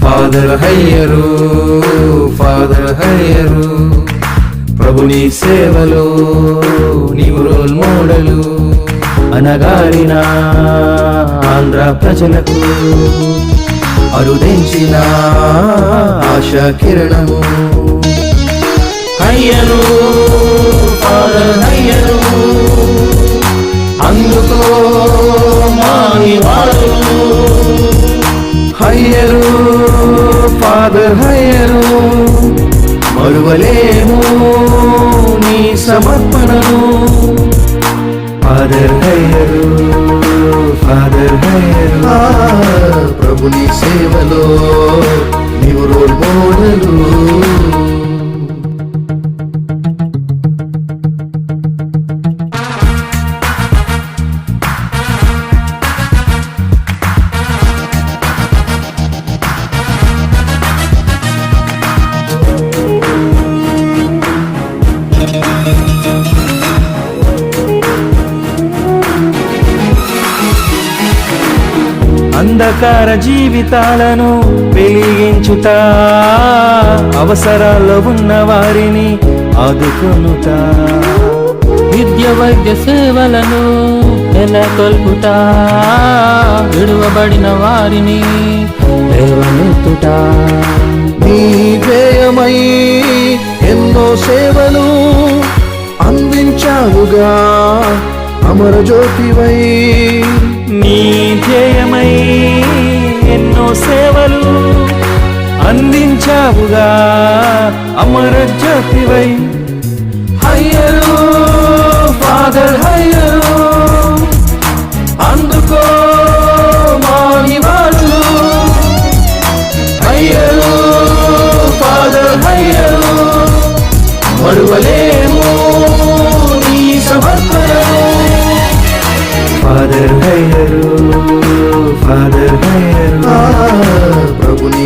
Father హయ్యరు, father హయ్యరు, ప్రభుని సేవలో నీవు రోల్ మోడలు. అనగారిన ఆంధ్ర ప్రజలకు అరుదించిన ఆశా కిరణము. హయ్యరు, ఫాదర్ హయ్యరు, అందుకో మా నివాళులు. హయ్యరు, ఫాదర్ హయ్యరు, మరువలేము నీ సమర్పణను. ఫాదర్ హయ్యరు, ఫాదర్ హయ్యరు, ప్రభుని సేవలో నీవు రోల్ మోడలు. అంధకార జీవితాలను వెలిగించుట, అవసరాల్లో ఉన్న వారిని ఆదుకొనుట, విద్య వైద్య సేవలను నెలకొల్పుట, విడువబడిన వారిని లేవనెత్తుట. నీ ధ్యేయమై ఎన్నో సేవలు అందించావుగా అమరజ్యోతివై. నీ ధ్యేయమై ఎన్నో సేవలు అందించావుగా అమరజ్యోతివై. హయ్యరు, ఫాదర్ హయ్యరు, అందుకో మా నివాళులు. హయ్యరు, ఫాదర్ హయ్యరు, మరువలేము నీ సమర్పణను. ఫాదర్ హయ్యరు, ఫాదర్ హయ్యరు, ప్రభుని